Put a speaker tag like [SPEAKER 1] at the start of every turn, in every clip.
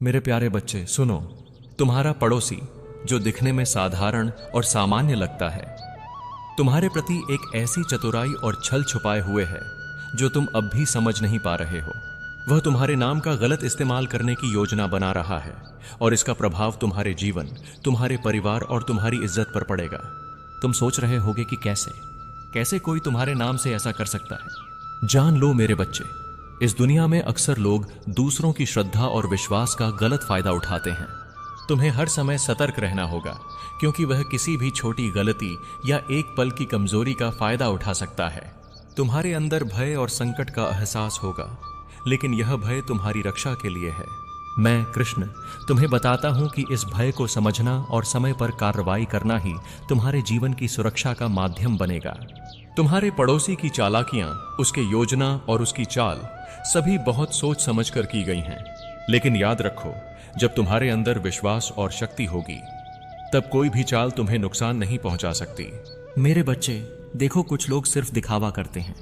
[SPEAKER 1] मेरे प्यारे बच्चे सुनो, तुम्हारा पड़ोसी जो दिखने में साधारण और सामान्य लगता है, तुम्हारे प्रति एक ऐसी चतुराई और छल छुपाए हुए है जो तुम अब भी समझ नहीं पा रहे हो। वह तुम्हारे नाम का गलत इस्तेमाल करने की योजना बना रहा है और इसका प्रभाव तुम्हारे जीवन, तुम्हारे परिवार और तुम्हारी इज्जत पर पड़ेगा। तुम सोच रहे होगे कि कैसे कैसे कोई तुम्हारे नाम से ऐसा कर सकता है। जान लो मेरे बच्चे, इस दुनिया में अक्सर लोग दूसरों की श्रद्धा और विश्वास का गलत फायदा उठाते हैं। तुम्हें हर समय सतर्क रहना होगा, क्योंकि वह किसी भी छोटी गलती या एक पल की कमजोरी का फायदा उठा सकता है। तुम्हारे अंदर भय और संकट का एहसास होगा, लेकिन यह भय तुम्हारी रक्षा के लिए है। मैं कृष्ण तुम्हें बताता हूं कि इस भय को समझना और समय पर कार्रवाई करना ही तुम्हारे जीवन की सुरक्षा का माध्यम बनेगा। तुम्हारे पड़ोसी की चालाकियां, उसके योजना और उसकी चाल सभी बहुत सोच समझकर की गई हैं। लेकिन याद रखो, जब तुम्हारे अंदर विश्वास और शक्ति होगी, तब कोई भी चाल तुम्हें नुकसान नहीं पहुंचा सकती।
[SPEAKER 2] मेरे बच्चे देखो, कुछ लोग सिर्फ दिखावा करते हैं।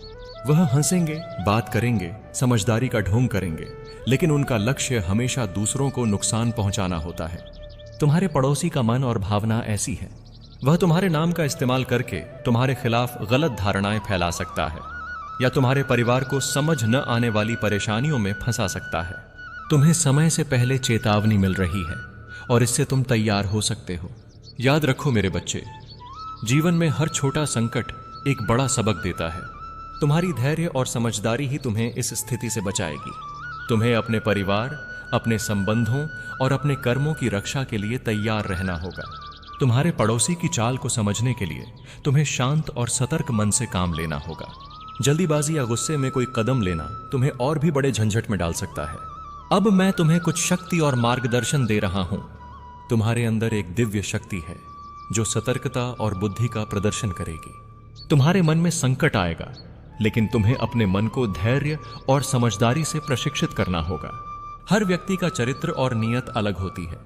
[SPEAKER 1] वह हंसेंगे, बात करेंगे, समझदारी का ढोंग करेंगे, लेकिन उनका लक्ष्य हमेशा दूसरों को नुकसान पहुंचाना होता है। तुम्हारे पड़ोसी का मन और भावना ऐसी है, वह तुम्हारे नाम का इस्तेमाल करके तुम्हारे खिलाफ गलत धारणाएं फैला सकता है या तुम्हारे परिवार को समझ न आने वाली परेशानियों में फंसा सकता है। तुम्हें समय से पहले चेतावनी मिल रही है और इससे तुम तैयार हो सकते हो। याद रखो मेरे बच्चे, जीवन में हर छोटा संकट एक बड़ा सबक देता है। तुम्हारी धैर्य और समझदारी ही तुम्हें इस स्थिति से बचाएगी। तुम्हें अपने परिवार, अपने संबंधों और अपने कर्मों की रक्षा के लिए तैयार रहना होगा। तुम्हारे पड़ोसी की चाल को समझने के लिए तुम्हें शांत और सतर्क मन से काम लेना होगा। जल्दीबाजी या गुस्से में कोई कदम लेना तुम्हें और भी बड़े झंझट में डाल सकता है। अब मैं तुम्हें कुछ शक्ति और मार्गदर्शन दे रहा हूं। तुम्हारे अंदर एक दिव्य शक्ति है जो सतर्कता और बुद्धि का प्रदर्शन करेगी। तुम्हारे मन में संकट आएगा, लेकिन तुम्हें अपने मन को धैर्य और समझदारी से प्रशिक्षित करना होगा। हर व्यक्ति का चरित्र और नियत अलग होती है।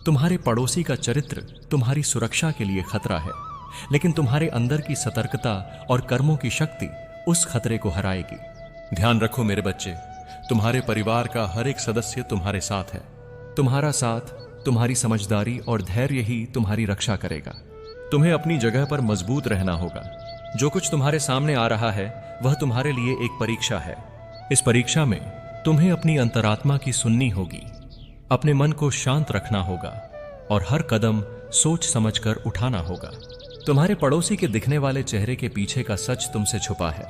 [SPEAKER 1] तुम्हारे पड़ोसी का चरित्र तुम्हारी सुरक्षा के लिए खतरा है, लेकिन तुम्हारे अंदर की सतर्कता और कर्मों की शक्ति उस खतरे को हराएगी। ध्यान रखो मेरे बच्चे, तुम्हारे परिवार का हर एक सदस्य तुम्हारे साथ है। तुम्हारा साथ, तुम्हारी समझदारी और धैर्य ही तुम्हारी रक्षा करेगा। तुम्हें अपनी जगह पर मजबूत रहना होगा। जो कुछ तुम्हारे सामने आ रहा है वह तुम्हारे लिए एक परीक्षा है। इस परीक्षा में तुम्हें अपनी अंतरात्मा की सुननी होगी, अपने मन को शांत रखना होगा और हर कदम सोच समझकर उठाना होगा। तुम्हारे पड़ोसी के दिखने वाले चेहरे के पीछे का सच तुमसे छुपा है,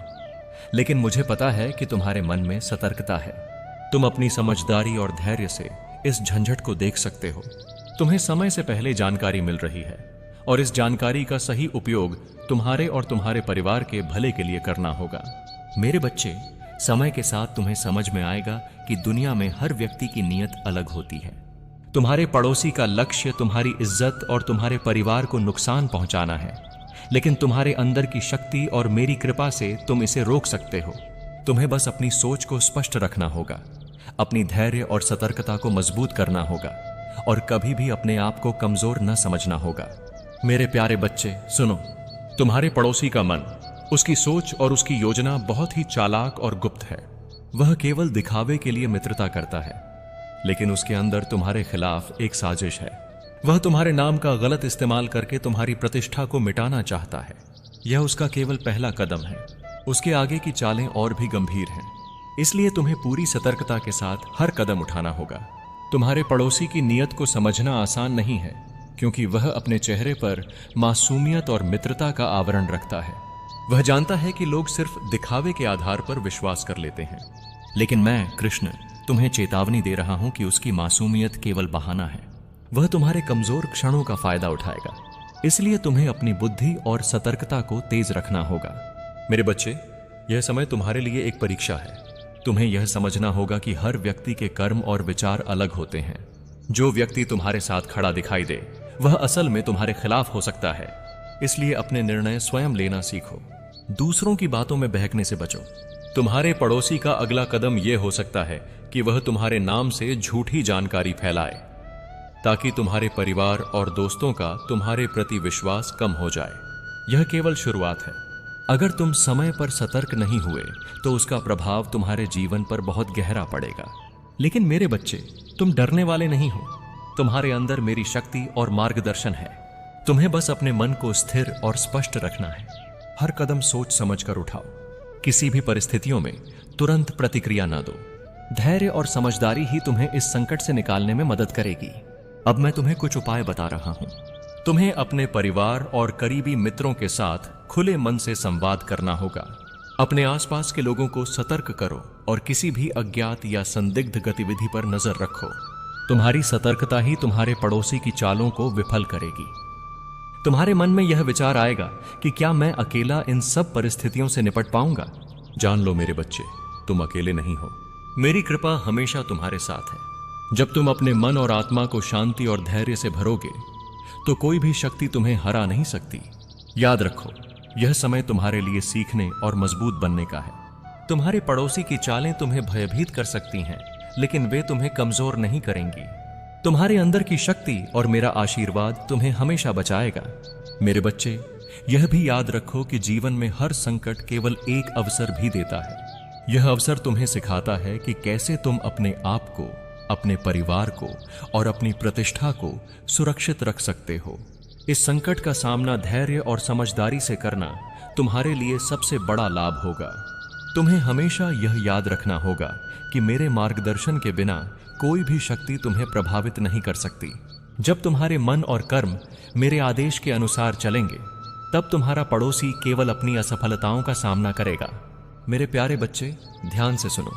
[SPEAKER 1] लेकिन मुझे पता है कि तुम्हारे मन में सतर्कता है। तुम अपनी समझदारी और धैर्य से इस झंझट को देख सकते हो। तुम्हें समय से पहले जानकारी मिल रही है और इस जानकारी का सही उपयोग तुम्हारे और तुम्हारे परिवार के भले के लिए करना होगा। मेरे बच्चे, समय के साथ तुम्हें समझ में आएगा कि दुनिया में हर व्यक्ति की नीयत अलग होती है। तुम्हारे पड़ोसी का लक्ष्य तुम्हारी इज्जत और तुम्हारे परिवार को नुकसान पहुंचाना है, लेकिन तुम्हारे अंदर की शक्ति और मेरी कृपा से तुम इसे रोक सकते हो। तुम्हें बस अपनी सोच को स्पष्ट रखना होगा, अपनी धैर्य और सतर्कता को मजबूत करना होगा और कभी भी अपने आप को कमजोर न समझना होगा। मेरे प्यारे बच्चे सुनो, तुम्हारे पड़ोसी का मन, उसकी सोच और उसकी योजना बहुत ही चालाक और गुप्त है। वह केवल दिखावे के लिए मित्रता करता है, लेकिन उसके अंदर तुम्हारे खिलाफ एक साजिश है। वह तुम्हारे नाम का गलत इस्तेमाल करके तुम्हारी प्रतिष्ठा को मिटाना चाहता है। यह उसका केवल पहला कदम है। उसके आगे की चालें और भी गंभीर हैं, इसलिए तुम्हें पूरी सतर्कता के साथ हर कदम उठाना होगा। तुम्हारे पड़ोसी की नीयत को समझना आसान नहीं है, क्योंकि वह अपने चेहरे पर मासूमियत और मित्रता का आवरण रखता है। वह जानता है कि लोग सिर्फ दिखावे के आधार पर विश्वास कर लेते हैं, लेकिन मैं कृष्ण तुम्हें चेतावनी दे रहा हूं कि उसकी मासूमियत केवल बहाना है। वह तुम्हारे कमजोर क्षणों का फायदा उठाएगा, इसलिए तुम्हें अपनी बुद्धि और सतर्कता को तेज रखना होगा। मेरे बच्चे, यह समय तुम्हारे लिए एक परीक्षा है। तुम्हें यह समझना होगा कि हर व्यक्ति के कर्म और विचार अलग होते हैं। जो व्यक्ति तुम्हारे साथ खड़ा दिखाई दे वह असल में तुम्हारे खिलाफ हो सकता है, इसलिए अपने निर्णय स्वयं लेना सीखो। दूसरों की बातों में बहकने से बचो। तुम्हारे पड़ोसी का अगला कदम यह हो सकता है कि वह तुम्हारे नाम से झूठी जानकारी फैलाए, ताकि तुम्हारे परिवार और दोस्तों का तुम्हारे प्रति विश्वास कम हो जाए। यह केवल शुरुआत है। अगर तुम समय पर सतर्क नहीं हुए तो उसका प्रभाव तुम्हारे जीवन पर बहुत गहरा पड़ेगा। लेकिन मेरे बच्चे, तुम डरने वाले नहीं हो। तुम्हारे अंदर मेरी शक्ति और मार्गदर्शन है। तुम्हें बस अपने मन को स्थिर और स्पष्ट रखना है। हर कदम सोच समझकर उठाओ। किसी भी परिस्थितियों में तुरंत प्रतिक्रिया ना दो। धैर्य और समझदारी ही तुम्हें इस संकट से निकालने में मदद करेगी। अब मैं तुम्हें कुछ उपाय बता रहा हूं। तुम्हें अपने परिवार और करीबी मित्रों के साथ खुले मन से संवाद करना होगा। अपने आसपास के लोगों को सतर्क करो और किसी भी अज्ञात या संदिग्ध गतिविधि पर नजर रखो। तुम्हारी सतर्कता ही तुम्हारे पड़ोसी की चालों को विफल करेगी। तुम्हारे मन में यह विचार आएगा कि क्या मैं अकेला इन सब परिस्थितियों से निपट पाऊंगा? जान लो मेरे बच्चे, तुम अकेले नहीं हो। मेरी कृपा हमेशा तुम्हारे साथ है। जब तुम अपने मन और आत्मा को शांति और धैर्य से भरोगे तो कोई भी शक्ति तुम्हें हरा नहीं सकती। याद रखो, यह समय तुम्हारे लिए सीखने और मजबूत बनने का है। तुम्हारे पड़ोसी की चालें तुम्हें भयभीत कर सकती हैं, लेकिन वे तुम्हें कमजोर नहीं करेंगी। तुम्हारे अंदर की शक्ति और मेरा आशीर्वाद तुम्हें हमेशा बचाएगा। मेरे बच्चे, यह भी याद रखो कि जीवन में हर संकट केवल एक अवसर भी देता है। यह अवसर तुम्हें सिखाता है कि कैसे तुम अपने आप को, अपने परिवार को और अपनी प्रतिष्ठा को सुरक्षित रख सकते हो। इस संकट का सामना धैर्य और समझदारी से करना तुम्हारे लिए सबसे बड़ा लाभ होगा। तुम्हें हमेशा यह याद रखना होगा कि मेरे मार्गदर्शन के बिना कोई भी शक्ति तुम्हें प्रभावित नहीं कर सकती। जब तुम्हारे मन और कर्म मेरे आदेश के अनुसार चलेंगे, तब तुम्हारा पड़ोसी केवल अपनी असफलताओं का सामना करेगा। मेरे प्यारे बच्चे, ध्यान से सुनो।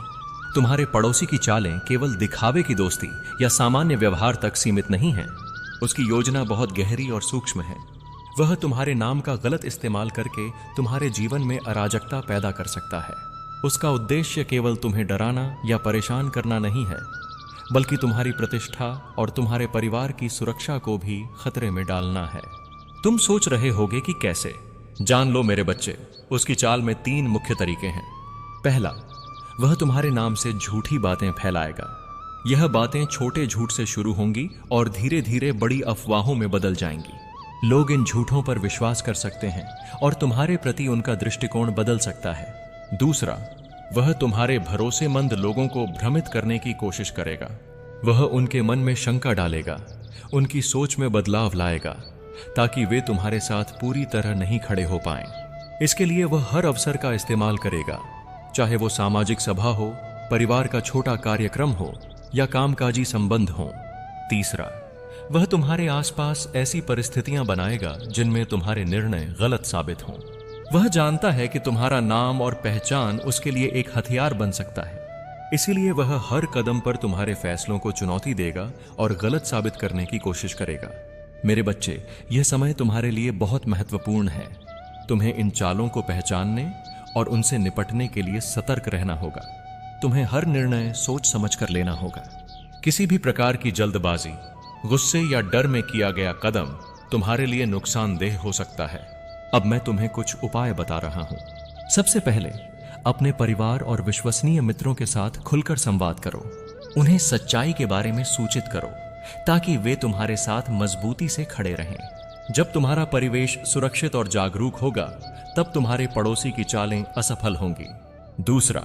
[SPEAKER 1] तुम्हारे पड़ोसी की चालें केवल दिखावे की दोस्ती या सामान्य व्यवहार तक सीमित नहीं है। उसकी योजना बहुत गहरी और सूक्ष्म है। वह तुम्हारे नाम का गलत इस्तेमाल करके तुम्हारे जीवन में अराजकता पैदा कर सकता है। उसका उद्देश्य केवल तुम्हें डराना या परेशान करना नहीं है, बल्कि तुम्हारी प्रतिष्ठा और तुम्हारे परिवार की सुरक्षा को भी खतरे में डालना है। तुम सोच रहे होगे कि कैसे? जान लो मेरे बच्चे, उसकी चाल में 3 मुख्य तरीके हैं। पहला, वह तुम्हारे नाम से झूठी बातें फैलाएगा। यह बातें छोटे झूठ से शुरू होंगी और धीरे धीरे बड़ी अफवाहों में बदल जाएंगी। लोग इन झूठों पर विश्वास कर सकते हैं और तुम्हारे प्रति उनका दृष्टिकोण बदल सकता है। दूसरा, वह तुम्हारे भरोसेमंद लोगों को भ्रमित करने की कोशिश करेगा। वह उनके मन में शंका डालेगा, उनकी सोच में बदलाव लाएगा, ताकि वे तुम्हारे साथ पूरी तरह नहीं खड़े हो पाएं। इसके लिए वह हर अवसर का इस्तेमाल करेगा, चाहे वो सामाजिक सभा हो, परिवार का छोटा कार्यक्रम हो या कामकाजी संबंध हो। तीसरा, वह तुम्हारे आसपास ऐसी परिस्थितियां बनाएगा जिनमें तुम्हारे निर्णय गलत साबित हों। वह जानता है कि तुम्हारा नाम और पहचान उसके लिए एक हथियार बन सकता है, इसीलिए वह हर कदम पर तुम्हारे फैसलों को चुनौती देगा और गलत साबित करने की कोशिश करेगा। मेरे बच्चे, यह समय तुम्हारे लिए बहुत महत्वपूर्ण है। तुम्हें इन चालों को पहचानने और उनसे निपटने के लिए सतर्क रहना होगा। तुम्हें हर निर्णय सोच समझ कर लेना होगा। किसी भी प्रकार की जल्दबाजी, गुस्से या डर में किया गया कदम तुम्हारे लिए नुकसानदेह हो सकता है। अब मैं तुम्हें कुछ उपाय बता रहा हूं। सबसे पहले, अपने परिवार और विश्वसनीय मित्रों के साथ खुलकर संवाद करो। उन्हें सच्चाई के बारे में सूचित करो, ताकि वे तुम्हारे साथ मजबूती से खड़े रहें। जब तुम्हारा परिवेश सुरक्षित और जागरूक होगा, तब तुम्हारे पड़ोसी की चालें असफल होंगी। दूसरा,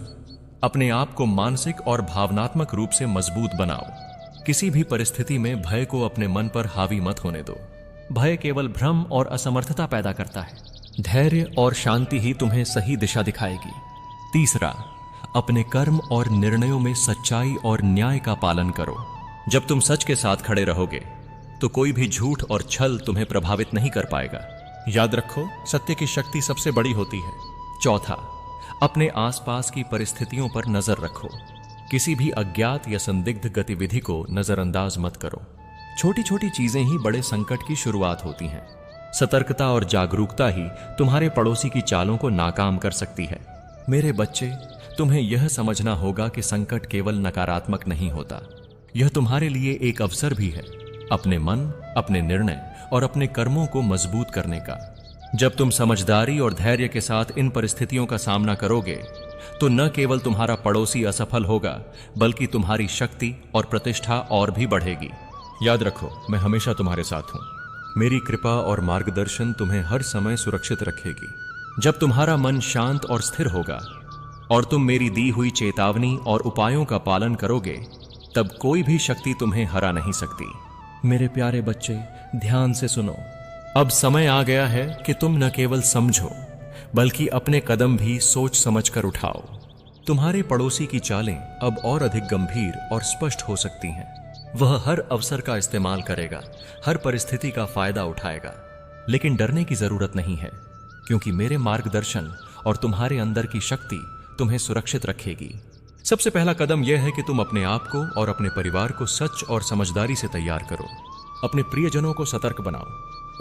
[SPEAKER 1] अपने आप को मानसिक और भावनात्मक रूप से मजबूत बनाओ। किसी भी परिस्थिति में भय को अपने मन पर हावी मत होने दो। भय केवल भ्रम और असमर्थता पैदा करता है। धैर्य और शांति ही तुम्हें सही दिशा दिखाएगी। तीसरा, अपने कर्म और निर्णयों में सच्चाई और न्याय का पालन करो। जब तुम सच के साथ खड़े रहोगे, तो कोई भी झूठ और छल तुम्हें प्रभावित नहीं कर पाएगा। याद रखो, सत्य की शक्ति सबसे बड़ी होती है। चौथा, अपने आसपास की परिस्थितियों पर नजर रखो। किसी भी अज्ञात या संदिग्ध गतिविधि को नजरअंदाज मत करो। छोटी छोटी चीजें ही बड़े संकट की शुरुआत होती हैं। सतर्कता और जागरूकता ही तुम्हारे पड़ोसी की चालों को नाकाम कर सकती है। मेरे बच्चे, तुम्हें यह समझना होगा कि संकट केवल नकारात्मक नहीं होता। यह तुम्हारे लिए एक अवसर भी है, अपने मन, अपने निर्णय और अपने कर्मों को मजबूत करने का। जब तुम समझदारी और धैर्य के साथ इन परिस्थितियों का सामना करोगे, तो न केवल तुम्हारा पड़ोसी असफल होगा, बल्कि तुम्हारी शक्ति और प्रतिष्ठा और भी बढ़ेगी। याद रखो, मैं हमेशा तुम्हारे साथ हूं। मेरी कृपा और मार्गदर्शन तुम्हें हर समय सुरक्षित रखेगी। जब तुम्हारा मन शांत और स्थिर होगा और तुम मेरी दी हुई चेतावनी और उपायों का पालन करोगे, तब कोई भी शक्ति तुम्हें हरा नहीं सकती। मेरे प्यारे बच्चे, ध्यान से सुनो। अब समय आ गया है कि तुम न केवल समझो बल्कि अपने कदम भी सोच समझकर उठाओ। तुम्हारे पड़ोसी की चालें अब और अधिक गंभीर और स्पष्ट हो सकती हैं। वह हर अवसर का इस्तेमाल करेगा, हर परिस्थिति का फायदा उठाएगा, लेकिन डरने की जरूरत नहीं है, क्योंकि मेरे मार्गदर्शन और तुम्हारे अंदर की शक्ति तुम्हें सुरक्षित रखेगी। सबसे पहला कदम यह है कि तुम अपने आप को और अपने परिवार को सच और समझदारी से तैयार करो। अपने प्रियजनों को सतर्क बनाओ,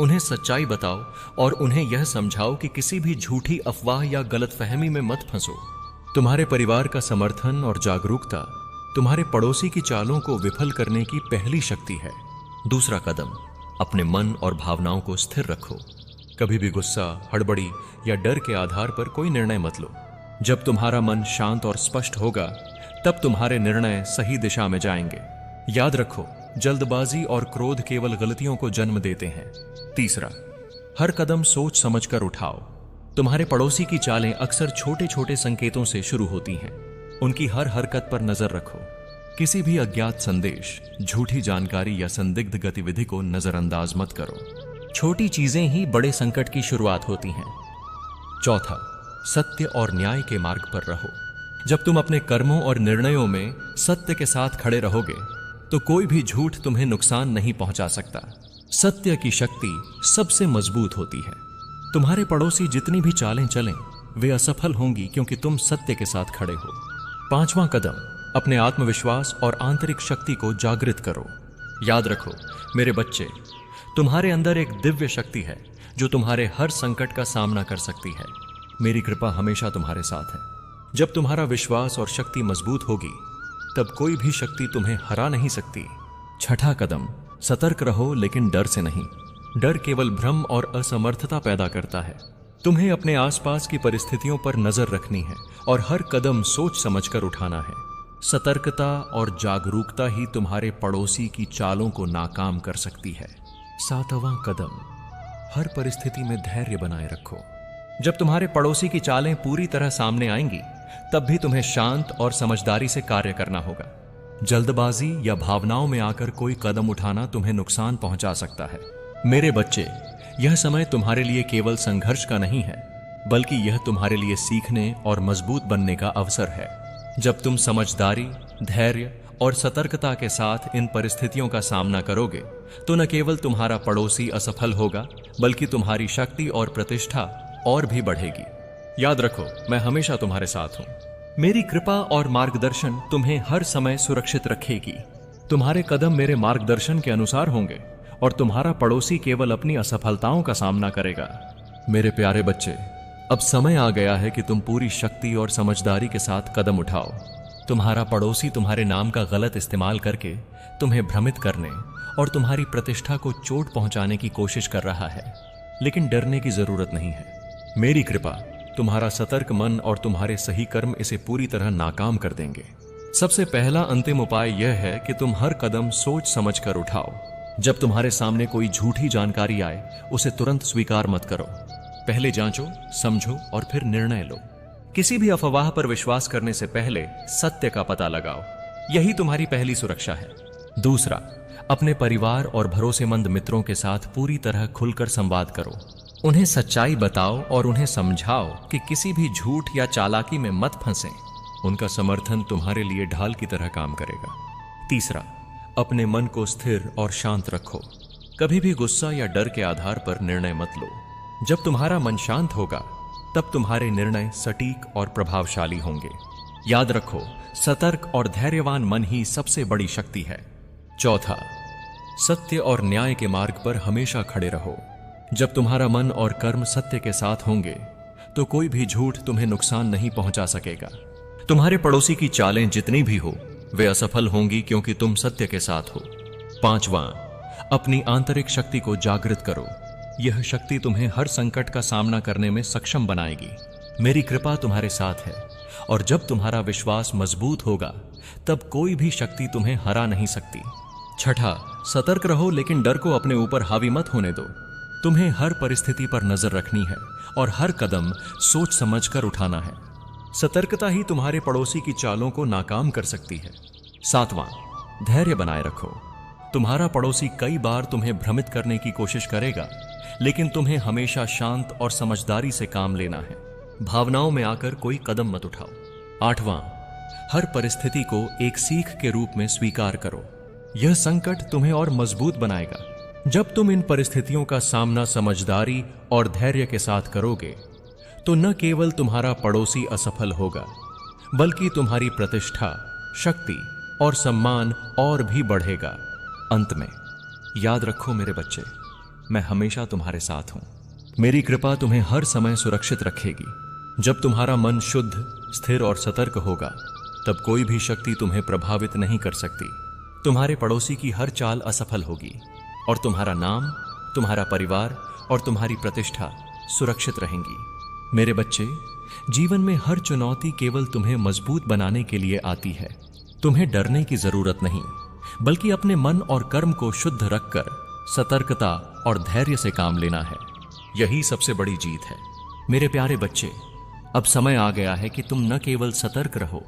[SPEAKER 1] उन्हें सच्चाई बताओ और उन्हें यह समझाओ कि किसी भी झूठी अफवाह या गलतफहमी में मत फंसो। तुम्हारे परिवार का समर्थन और जागरूकता तुम्हारे पड़ोसी की चालों को विफल करने की पहली शक्ति है। दूसरा कदम, अपने मन और भावनाओं को स्थिर रखो। कभी भी गुस्सा, हड़बड़ी या डर के आधार पर कोई निर्णय मत लो। जब तुम्हारा मन शांत और स्पष्ट होगा, तब तुम्हारे निर्णय सही दिशा में जाएंगे। याद रखो, जल्दबाजी और क्रोध केवल गलतियों को जन्म देते हैं। तीसरा, हर कदम सोच समझकर उठाओ। तुम्हारे पड़ोसी की चालें अक्सर छोटे छोटे संकेतों से शुरू होती हैं। उनकी हर हरकत पर नजर रखो। किसी भी अज्ञात संदेश, झूठी जानकारी या संदिग्ध गतिविधि को नजरअंदाज मत करो। छोटी चीजें ही बड़े संकट की शुरुआत होती हैं। चौथा, सत्य और न्याय के मार्ग पर रहो। जब तुम अपने कर्मों और निर्णयों में सत्य के साथ खड़े रहोगे, तो कोई भी झूठ तुम्हें नुकसान नहीं पहुंचा सकता। सत्य की शक्ति सबसे मजबूत होती है। तुम्हारे पड़ोसी जितनी भी चालें चलें, वे असफल होंगी, क्योंकि तुम सत्य के साथ खड़े हो। पांचवां कदम, अपने आत्मविश्वास और आंतरिक शक्ति को जागृत करो। याद रखो मेरे बच्चे, तुम्हारे अंदर एक दिव्य शक्ति है जो तुम्हारे हर संकट का सामना कर सकती है। मेरी कृपा हमेशा तुम्हारे साथ है। जब तुम्हारा विश्वास और शक्ति मजबूत होगी, तब कोई भी शक्ति तुम्हें हरा नहीं सकती। छठा कदम, सतर्क रहो लेकिन डर से नहीं। डर केवल भ्रम और असमर्थता पैदा करता है। तुम्हें अपने आसपास की परिस्थितियों पर नजर रखनी है और हर कदम सोच समझकर उठाना है। सतर्कता और जागरूकता ही तुम्हारे पड़ोसी की चालों को नाकाम कर सकती है। सातवां कदम, हर परिस्थिति में धैर्य बनाए रखो। जब तुम्हारे पड़ोसी की चालें पूरी तरह सामने आएंगी, तब भी तुम्हें शांत और समझदारी से कार्य करना होगा। जल्दबाजी या भावनाओं में आकर कोई कदम उठाना तुम्हें नुकसान पहुंचा सकता है। मेरे बच्चे, यह समय तुम्हारे लिए केवल संघर्ष का नहीं है, बल्कि यह तुम्हारे लिए सीखने और मजबूत बनने का अवसर है। जब तुम समझदारी, धैर्य और सतर्कता के साथ इन परिस्थितियों का सामना करोगे, तो न केवल तुम्हारा पड़ोसी असफल होगा, बल्कि तुम्हारी शक्ति और प्रतिष्ठा और भी बढ़ेगी। याद रखो, मैं हमेशा तुम्हारे साथ हूं। मेरी कृपा और मार्गदर्शन तुम्हें हर समय सुरक्षित रखेगी। तुम्हारे कदम मेरे मार्गदर्शन के अनुसार होंगे और तुम्हारा पड़ोसी केवल अपनी असफलताओं का सामना करेगा। मेरे प्यारे बच्चे, अब समय आ गया है कि तुम पूरी शक्ति और समझदारी के साथ कदम उठाओ। तुम्हारा पड़ोसी तुम्हारे नाम का गलत इस्तेमाल करके तुम्हें भ्रमित करने और तुम्हारी प्रतिष्ठा को चोट पहुंचाने की कोशिश कर रहा है, लेकिन डरने की जरूरत नहीं है। मेरी कृपा, तुम्हारा सतर्क मन और तुम्हारे सही कर्म इसे पूरी तरह नाकाम कर देंगे। सबसे पहला अंतिम उपाय यह है कि तुम हर कदम सोच समझकर उठाओ। जब तुम्हारे सामने कोई झूठी जानकारी आए, उसे तुरंत स्वीकार मत करो। पहले जांचो, समझो और फिर निर्णय लो। किसी भी अफवाह पर विश्वास करने से पहले सत्य का पता लगाओ। यही तुम्हारी पहली सुरक्षा है। दूसरा, अपने परिवार और भरोसेमंद मित्रों के साथ पूरी तरह खुलकर संवाद करो। उन्हें सच्चाई बताओ और उन्हें समझाओ कि किसी भी झूठ या चालाकी में मत फंसें। उनका समर्थन तुम्हारे लिए ढाल की तरह काम करेगा। तीसरा, अपने मन को स्थिर और शांत रखो। कभी भी गुस्सा या डर के आधार पर निर्णय मत लो। जब तुम्हारा मन शांत होगा, तब तुम्हारे निर्णय सटीक और प्रभावशाली होंगे। याद रखो, सतर्क और धैर्यवान मन ही सबसे बड़ी शक्ति है। चौथा, सत्य और न्याय के मार्ग पर हमेशा खड़े रहो। जब तुम्हारा मन और कर्म सत्य के साथ होंगे, तो कोई भी झूठ तुम्हें नुकसान नहीं पहुंचा सकेगा। तुम्हारे पड़ोसी की चालें जितनी भी हो, वे असफल होंगी, क्योंकि तुम सत्य के साथ हो। पांचवां, अपनी आंतरिक शक्ति को जागृत करो। यह शक्ति तुम्हें हर संकट का सामना करने में सक्षम बनाएगी। मेरी कृपा तुम्हारे साथ है, और जब तुम्हारा विश्वास मजबूत होगा, तब कोई भी शक्ति तुम्हें हरा नहीं सकती। छठा, सतर्क रहो लेकिन डर को अपने ऊपर हावी मत होने दो। तुम्हें हर परिस्थिति पर नजर रखनी है और हर कदम सोच समझकर उठाना है। सतर्कता ही तुम्हारे पड़ोसी की चालों को नाकाम कर सकती है। सातवां, धैर्य बनाए रखो। तुम्हारा पड़ोसी कई बार तुम्हें भ्रमित करने की कोशिश करेगा, लेकिन तुम्हें हमेशा शांत और समझदारी से काम लेना है। भावनाओं में आकर कोई कदम मत उठाओ। 8वां, हर परिस्थिति को एक सीख के रूप में स्वीकार करो। यह संकट तुम्हें और मजबूत बनाएगा। जब तुम इन परिस्थितियों का सामना समझदारी और धैर्य के साथ करोगे, तो न केवल तुम्हारा पड़ोसी असफल होगा, बल्कि तुम्हारी प्रतिष्ठा, शक्ति और सम्मान और भी बढ़ेगा। अंत में याद रखो मेरे बच्चे, मैं हमेशा तुम्हारे साथ हूं। मेरी कृपा तुम्हें हर समय सुरक्षित रखेगी। जब तुम्हारा मन शुद्ध, स्थिर और सतर्क होगा, तब कोई भी शक्ति तुम्हें प्रभावित नहीं कर सकती। तुम्हारे पड़ोसी की हर चाल असफल होगी और तुम्हारा नाम, तुम्हारा परिवार और तुम्हारी प्रतिष्ठा सुरक्षित रहेंगी। मेरे बच्चे, जीवन में हर चुनौती केवल तुम्हें मजबूत बनाने के लिए आती है। तुम्हें डरने की जरूरत नहीं, बल्कि अपने मन और कर्म को शुद्ध रखकर सतर्कता और धैर्य से काम लेना है। यही सबसे बड़ी जीत है। मेरे प्यारे बच्चे, अब समय आ गया है कि तुम न केवल सतर्क रहो,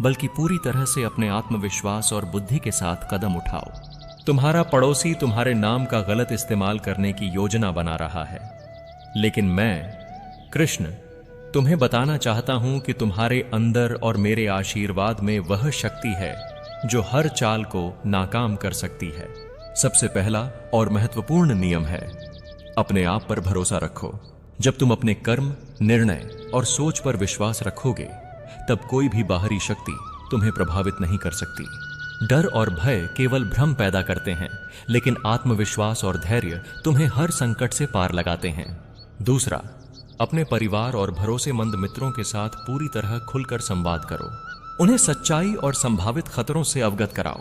[SPEAKER 1] बल्कि पूरी तरह से अपने आत्मविश्वास और बुद्धि के साथ कदम उठाओ। तुम्हारा पड़ोसी तुम्हारे नाम का गलत इस्तेमाल करने की योजना बना रहा है, लेकिन मैं कृष्ण तुम्हें बताना चाहता हूं कि तुम्हारे अंदर और मेरे आशीर्वाद में वह शक्ति है जो हर चाल को नाकाम कर सकती है। सबसे पहला और महत्वपूर्ण नियम है, अपने आप पर भरोसा रखो। जब तुम अपने कर्म, निर्णय और सोच पर विश्वास रखोगे, तब कोई भी बाहरी शक्ति तुम्हें प्रभावित नहीं कर सकती। डर और भय केवल भ्रम पैदा करते हैं, लेकिन आत्मविश्वास और धैर्य तुम्हें हर संकट से पार लगाते हैं। दूसरा, अपने परिवार और भरोसेमंद मित्रों के साथ पूरी तरह खुलकर संवाद करो। उन्हें सच्चाई और संभावित खतरों से अवगत कराओ।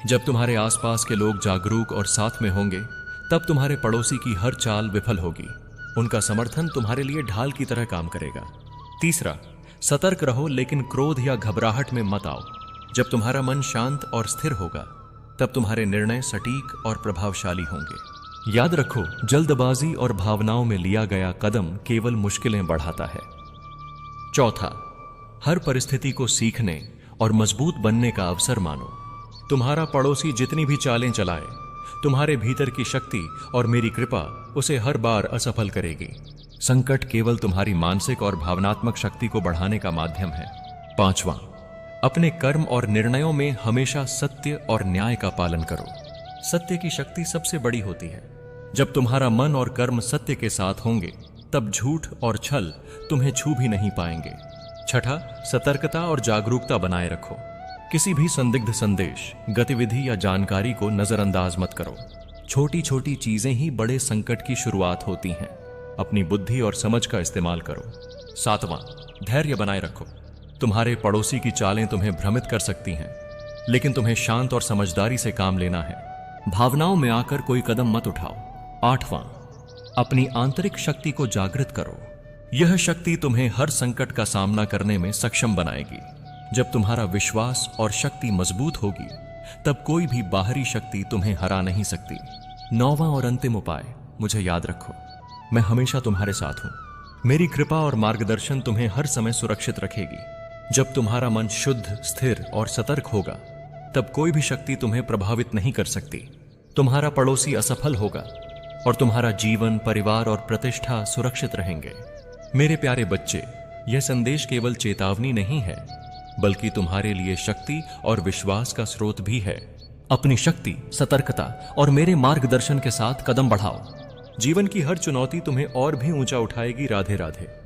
[SPEAKER 1] जब तुम्हारे आसपास के लोग जागरूक और साथ में होंगे, तब तुम्हारे पड़ोसी की हर चाल विफल होगी। उनका समर्थन तुम्हारे लिए ढाल की तरह काम करेगा। तीसरा, सतर्क रहो, लेकिन क्रोध या घबराहट में मत आओ। जब तुम्हारा मन शांत और स्थिर होगा, तब तुम्हारे निर्णय सटीक और प्रभावशाली होंगे। याद रखो, जल्दबाजी और भावनाओं में लिया गया कदम केवल मुश्किलें बढ़ाता है। चौथा, हर परिस्थिति को सीखने और मजबूत बनने का अवसर मानो। तुम्हारा पड़ोसी जितनी भी चालें चलाए, तुम्हारे भीतर की शक्ति और मेरी कृपा उसे हर बार असफल करेगी। संकट केवल तुम्हारी मानसिक और भावनात्मक शक्ति को बढ़ाने का माध्यम है। 5वां, अपने कर्म और निर्णयों में हमेशा सत्य और न्याय का पालन करो। सत्य की शक्ति सबसे बड़ी होती है। जब तुम्हारा मन और कर्म सत्य के साथ होंगे, तब झूठ और छल तुम्हें छू भी नहीं पाएंगे। छठा, सतर्कता और जागरूकता बनाए रखो। किसी भी संदिग्ध संदेश, गतिविधि या जानकारी को नजरअंदाज मत करो। छोटी छोटी चीजें ही बड़े संकट की शुरुआत होती हैं। अपनी बुद्धि और समझ का इस्तेमाल करो। 7वां, धैर्य बनाए रखो। तुम्हारे पड़ोसी की चालें तुम्हें भ्रमित कर सकती हैं, लेकिन तुम्हें शांत और समझदारी से काम लेना है। भावनाओं में आकर कोई कदम मत उठाओ। 8वां, अपनी आंतरिक शक्ति को जागृत करो। यह शक्ति तुम्हें हर संकट का सामना करने में सक्षम बनाएगी। जब तुम्हारा विश्वास और शक्ति मजबूत होगी, तब कोई भी बाहरी शक्ति तुम्हें हरा नहीं सकती। 9वां और अंतिम उपाय, मुझे याद रखो, मैं हमेशा तुम्हारे साथ हूं। मेरी कृपा और मार्गदर्शन तुम्हें हर समय सुरक्षित रखेगी। जब तुम्हारा मन शुद्ध, स्थिर और सतर्क होगा, तब कोई भी शक्ति तुम्हें प्रभावित नहीं कर सकती। तुम्हारा पड़ोसी असफल होगा और तुम्हारा जीवन, परिवार और प्रतिष्ठा सुरक्षित रहेंगे। मेरे प्यारे बच्चे, यह संदेश केवल चेतावनी नहीं है, बल्कि तुम्हारे लिए शक्ति और विश्वास का स्रोत भी है। अपनी शक्ति, सतर्कता और मेरे मार्गदर्शन के साथ कदम बढ़ाओ। जीवन की हर चुनौती तुम्हें और भी ऊंचा उठाएगी। राधे राधे।